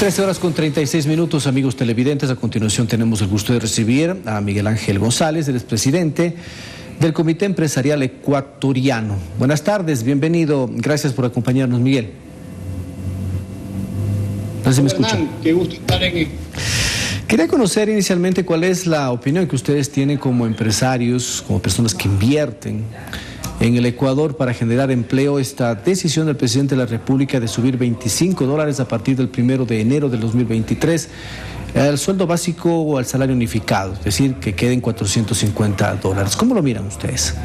13:36, amigos televidentes. A continuación tenemos el gusto de recibir a Miguel Ángel González, el expresidente del Comité Empresarial Ecuatoriano. Buenas tardes, bienvenido. Gracias por acompañarnos, Miguel. No sé si me escucha. Qué gusto estar en... Quería conocer inicialmente cuál es la opinión que ustedes tienen como empresarios, como personas que invierten en el Ecuador para generar empleo, esta decisión del presidente de la República de subir $25 a partir del 1 de enero del 2023 al sueldo básico o al salario unificado, es decir, que queden $450. ¿Cómo lo miran ustedes?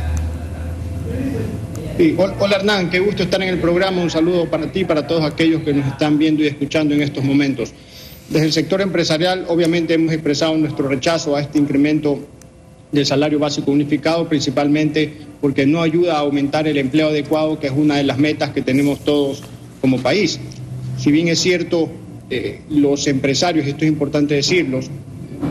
Sí. Hola Hernán, qué gusto estar en el programa. Un saludo para ti y para todos aquellos que nos están viendo y escuchando en estos momentos. Desde el sector empresarial, obviamente hemos expresado nuestro rechazo a este incremento del salario básico unificado, principalmente porque no ayuda a aumentar el empleo adecuado, que es una de las metas que tenemos todos como país. Si bien es cierto, los empresarios, esto es importante decirlo,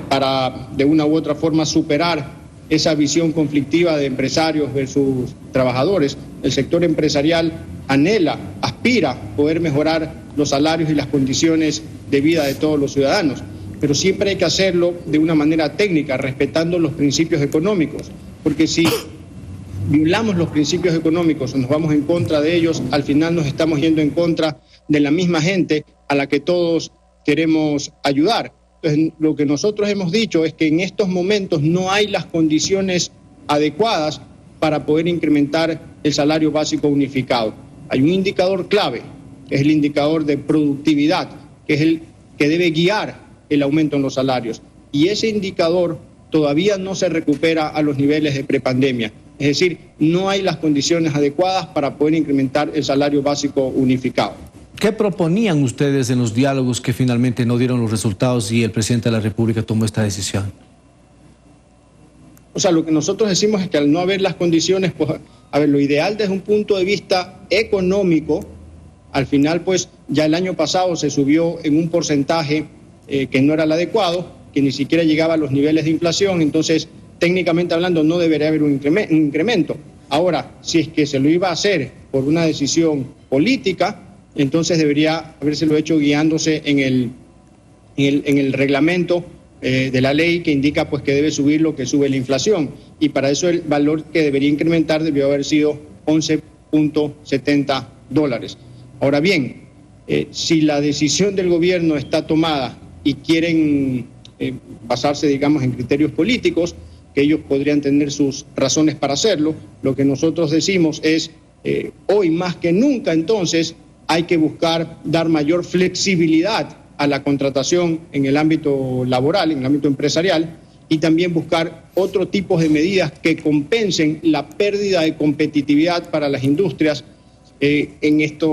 para de una u otra forma superar esa visión conflictiva de empresarios versus trabajadores, el sector empresarial anhela, aspira a poder mejorar los salarios y las condiciones de vida de todos los ciudadanos, pero siempre hay que hacerlo de una manera técnica, respetando los principios económicos, porque si violamos los principios económicos o nos vamos en contra de ellos, al final nos estamos yendo en contra de la misma gente a la que todos queremos ayudar. Entonces, lo que nosotros hemos dicho es que en estos momentos no hay las condiciones adecuadas para poder incrementar el salario básico unificado. Hay un indicador clave, que es el indicador de productividad, que es el que debe guiar el aumento en los salarios. Y ese indicador todavía no se recupera a los niveles de prepandemia. Es decir, no hay las condiciones adecuadas para poder incrementar el salario básico unificado. ¿Qué proponían ustedes en los diálogos que finalmente no dieron los resultados y el presidente de la República tomó esta decisión? O sea, lo que nosotros decimos es que al no haber las condiciones, pues, a ver, lo ideal desde un punto de vista económico, al final, pues, ya el año pasado se subió en un porcentaje que no era el adecuado, que ni siquiera llegaba a los niveles de inflación, entonces, técnicamente hablando, no debería haber un incremento. Ahora, si es que se lo iba a hacer por una decisión política, entonces debería habérselo hecho guiándose en el reglamento de la ley que indica pues que debe subir lo que sube la inflación, y para eso el valor que debería incrementar debió haber sido $11.70. Ahora bien, si la decisión del gobierno está tomada y quieren basarse, digamos, en criterios políticos, que ellos podrían tener sus razones para hacerlo, lo que nosotros decimos es, hoy más que nunca entonces hay que buscar dar mayor flexibilidad a la contratación en el ámbito laboral, en el ámbito empresarial, y también buscar otro tipo de medidas que compensen la pérdida de competitividad para las industrias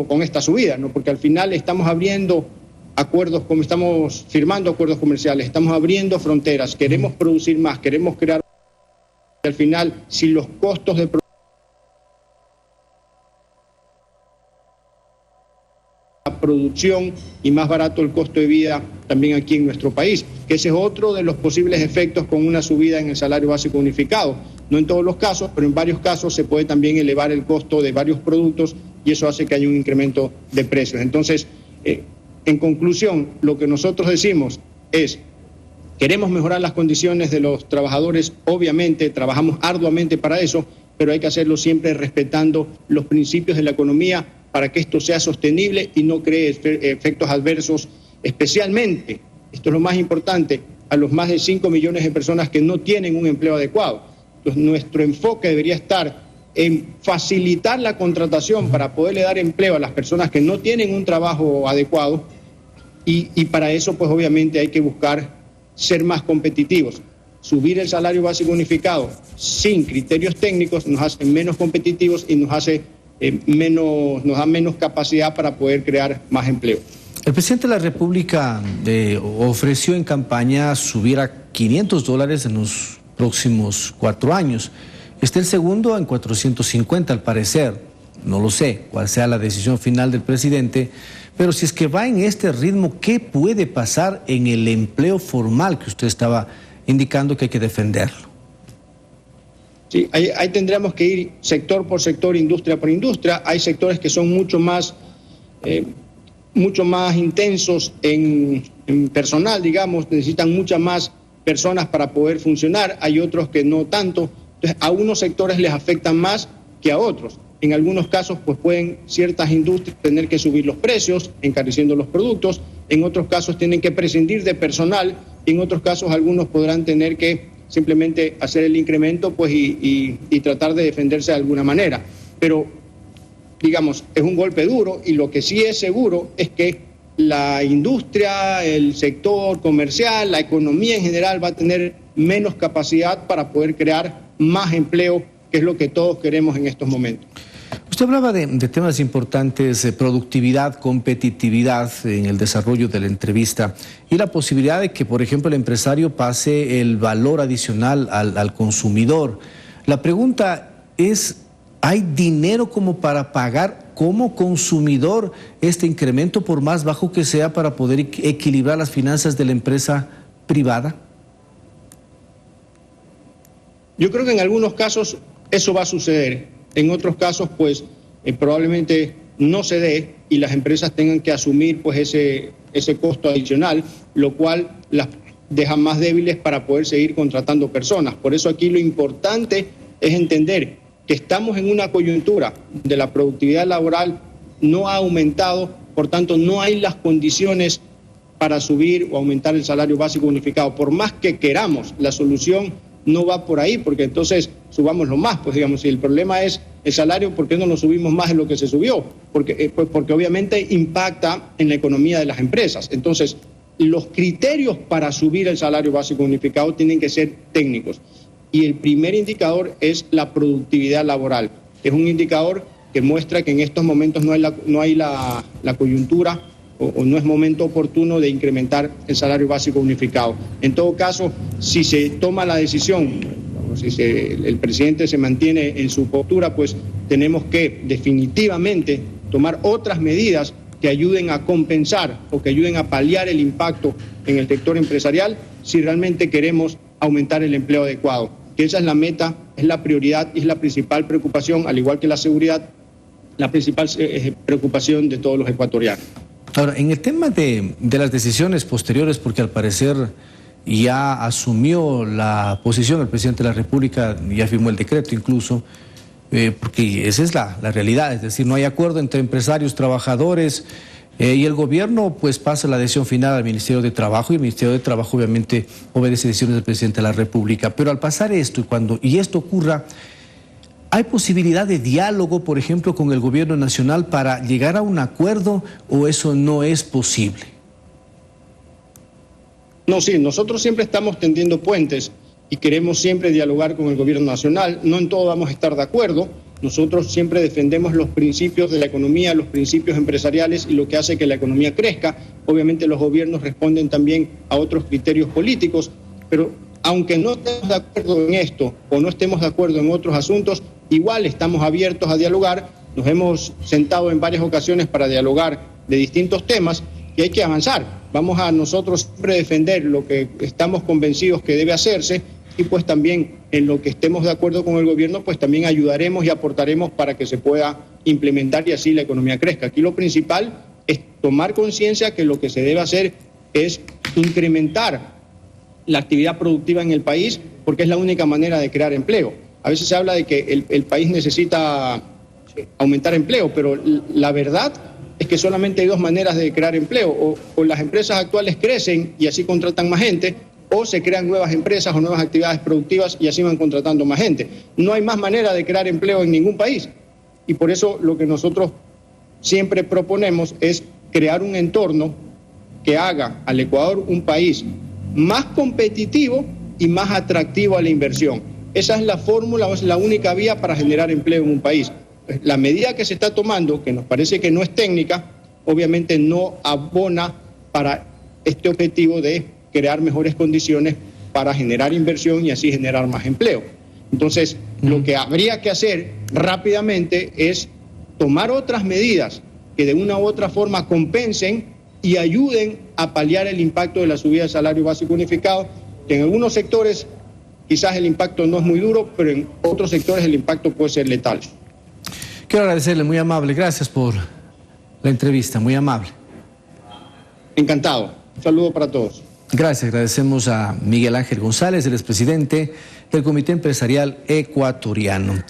con esta subida, ¿no? Porque al final estamos abriendo acuerdos, como estamos firmando acuerdos comerciales, estamos abriendo fronteras, queremos producir más, queremos crear. Al final, si los costos de producción y más barato el costo de vida también aquí en nuestro país, que ese es otro de los posibles efectos con una subida en el salario básico unificado. No en todos los casos, pero en varios casos se puede también elevar el costo de varios productos y eso hace que haya un incremento de precios. Entonces, en conclusión, lo que nosotros decimos es: queremos mejorar las condiciones de los trabajadores, obviamente trabajamos arduamente para eso, pero hay que hacerlo siempre respetando los principios de la economía para que esto sea sostenible y no cree efectos adversos, especialmente, esto es lo más importante, a los más de 5 millones de personas que no tienen un empleo adecuado. Entonces, nuestro enfoque debería estar en facilitar la contratación para poderle dar empleo a las personas que no tienen un trabajo adecuado y para eso, pues obviamente hay que buscar ser más competitivos. Subir el salario básico unificado sin criterios técnicos nos hace menos competitivos y nos da menos capacidad para poder crear más empleo. El presidente de la República ofreció en campaña subir a $500 en los próximos 4 años. Está el segundo en 450 al parecer. No lo sé cuál sea la decisión final del presidente, pero si es que va en este ritmo, ¿qué puede pasar en el empleo formal que usted estaba indicando que hay que defenderlo? Sí, ahí tendríamos que ir sector por sector, industria por industria. Hay sectores que son mucho más mucho más intensos en personal, digamos, necesitan muchas más personas para poder funcionar, hay otros que no tanto. Entonces, a unos sectores les afectan más que a otros. En algunos casos, pues pueden ciertas industrias tener que subir los precios, encareciendo los productos. En otros casos tienen que prescindir de personal. En otros casos, algunos podrán tener que simplemente hacer el incremento, pues, y tratar de defenderse de alguna manera. Pero, digamos, es un golpe duro, y lo que sí es seguro es que la industria, el sector comercial, la economía en general va a tener menos capacidad para poder crear más empleo, que es lo que todos queremos en estos momentos. Usted hablaba de temas importantes, productividad, competitividad en el desarrollo de la entrevista y la posibilidad de que, por ejemplo, el empresario pase el valor adicional al consumidor. La pregunta es, ¿hay dinero como para pagar como consumidor este incremento, por más bajo que sea, para poder equilibrar las finanzas de la empresa privada? Yo creo que en algunos casos eso va a suceder. En otros casos, pues, probablemente no se dé y las empresas tengan que asumir, pues, ese costo adicional, lo cual las deja más débiles para poder seguir contratando personas. Por eso aquí lo importante es entender que estamos en una coyuntura de la productividad laboral no ha aumentado, por tanto no hay las condiciones para subir o aumentar el salario básico unificado. Por más que queramos, la solución no va por ahí, porque entonces subámoslo más, pues digamos, si el problema es el salario, ¿por qué no lo subimos más de lo que se subió? Porque obviamente impacta en la economía de las empresas. Entonces, los criterios para subir el salario básico unificado tienen que ser técnicos. Y el primer indicador es la productividad laboral. Es un indicador que muestra que en estos momentos no hay la coyuntura o no es momento oportuno de incrementar el salario básico unificado. En todo caso, si se toma la decisión, si el presidente se mantiene en su postura, pues tenemos que definitivamente tomar otras medidas que ayuden a compensar o que ayuden a paliar el impacto en el sector empresarial si realmente queremos aumentar el empleo adecuado. Que esa es la meta, es la prioridad y es la principal preocupación, al igual que la seguridad, la principal preocupación de todos los ecuatorianos. Ahora, en el tema de las decisiones posteriores, porque al parecer ya asumió la posición el presidente de la República, ya firmó el decreto incluso, porque esa es la realidad, es decir, no hay acuerdo entre empresarios, trabajadores, y el gobierno pues pasa la decisión final al Ministerio de Trabajo, y el Ministerio de Trabajo obviamente obedece decisiones del presidente de la República. Pero al pasar esto y esto ocurra, ¿hay posibilidad de diálogo, por ejemplo, con el gobierno nacional para llegar a un acuerdo, o eso no es posible? No, sí, nosotros siempre estamos tendiendo puentes y queremos siempre dialogar con el gobierno nacional. No en todo vamos a estar de acuerdo. Nosotros siempre defendemos los principios de la economía, los principios empresariales y lo que hace que la economía crezca. Obviamente los gobiernos responden también a otros criterios políticos, pero aunque no estemos de acuerdo en esto o no estemos de acuerdo en otros asuntos, igual estamos abiertos a dialogar. Nos hemos sentado en varias ocasiones para dialogar de distintos temas y hay que avanzar. Vamos a nosotros siempre defender lo que estamos convencidos que debe hacerse, y pues también en lo que estemos de acuerdo con el gobierno, pues también ayudaremos y aportaremos para que se pueda implementar y así la economía crezca. Aquí lo principal es tomar conciencia que lo que se debe hacer es incrementar la actividad productiva en el país, porque es la única manera de crear empleo. A veces se habla de que el país necesita aumentar empleo, pero la verdad es que solamente hay dos maneras de crear empleo: o las empresas actuales crecen y así contratan más gente, o se crean nuevas empresas o nuevas actividades productivas y así van contratando más gente. No hay más manera de crear empleo en ningún país, y por eso lo que nosotros siempre proponemos es crear un entorno que haga al Ecuador un país más competitivo y más atractivo a la inversión. Esa es la fórmula, es la única vía para generar empleo en un país. La medida que se está tomando, que nos parece que no es técnica, obviamente no abona para este objetivo de crear mejores condiciones para generar inversión y así generar más empleo. Entonces, lo que habría que hacer rápidamente es tomar otras medidas que de una u otra forma compensen y ayuden a paliar el impacto de la subida del salario básico unificado, que en algunos sectores quizás el impacto no es muy duro, pero en otros sectores el impacto puede ser letal. Quiero agradecerle, muy amable, gracias por la entrevista, muy amable. encantado. Un saludo para todos. Gracias, agradecemos a Miguel Ángel González, el expresidente del Comité Empresarial Ecuatoriano.